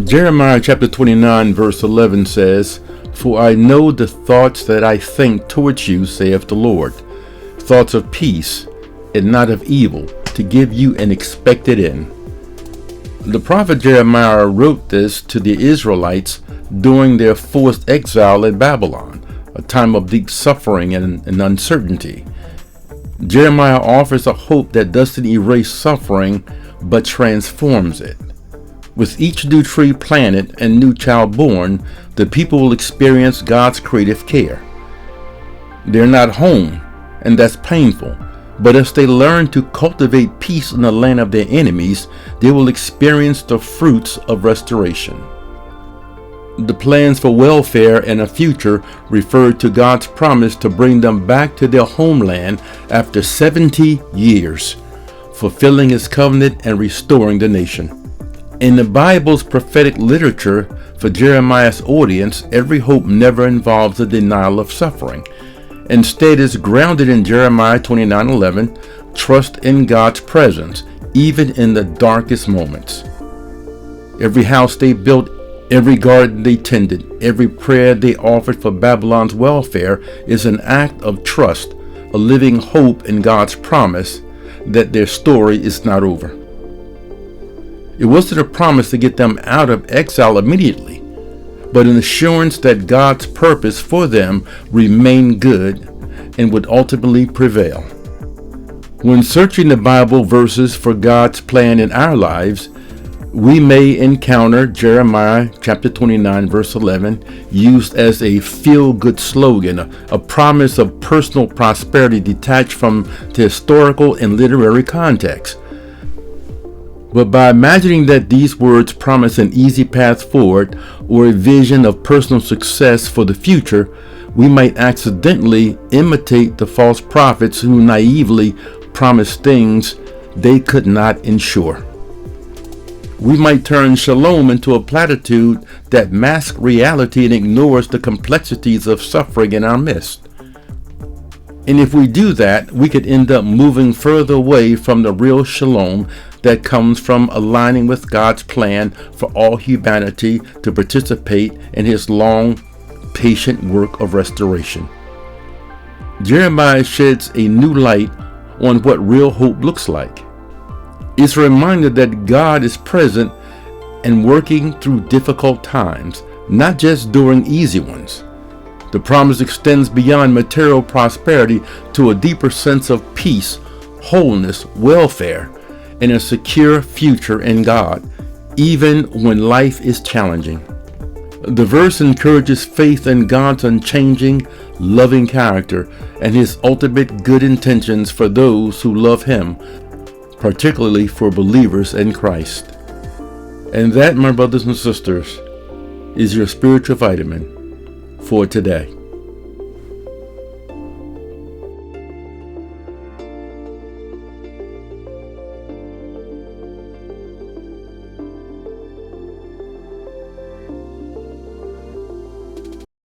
Jeremiah chapter 29 verse 11 says, "For I know the thoughts that I think towards you, saith the Lord, thoughts of peace and not of evil, to give you an expected end." The prophet Jeremiah wrote this to the Israelites during their forced exile in Babylon, a time of deep suffering and uncertainty. Jeremiah offers a hope that doesn't erase suffering, but transforms it. With each new tree planted and new child born, the people will experience God's creative care. They're not home, and that's painful, but as they learn to cultivate peace in the land of their enemies, they will experience the fruits of restoration. The plans for welfare and a future refer to God's promise to bring them back to their homeland after 70 years, fulfilling His covenant and restoring the nation. In the Bible's prophetic literature for Jeremiah's audience, every hope never involves a denial of suffering. Instead, is grounded in Jeremiah 29:11, trust in God's presence, even in the darkest moments. Every house they built, every garden they tended, every prayer they offered for Babylon's welfare is an act of trust, a living hope in God's promise that their story is not over. It wasn't a promise to get them out of exile immediately, but an assurance that God's purpose for them remained good and would ultimately prevail. When searching the Bible verses for God's plan in our lives, we may encounter Jeremiah chapter 29 verse 11 used as a feel-good slogan, a promise of personal prosperity detached from the historical and literary context. But by imagining that these words promise an easy path forward or a vision of personal success for the future, we might accidentally imitate the false prophets who naively promise things they could not ensure. We might turn shalom into a platitude that masks reality and ignores the complexities of suffering in our midst. And if we do that, we could end up moving further away from the real shalom that comes from aligning with God's plan for all humanity to participate in His long, patient work of restoration. Jeremiah sheds a new light on what real hope looks like. It's a reminder that God is present and working through difficult times, not just during easy ones. The promise extends beyond material prosperity to a deeper sense of peace, wholeness, welfare, and a secure future in God, even when life is challenging. The verse encourages faith in God's unchanging, loving character and His ultimate good intentions for those who love Him, particularly for believers in Christ. And that, my brothers and sisters, is your spiritual vitamin for today.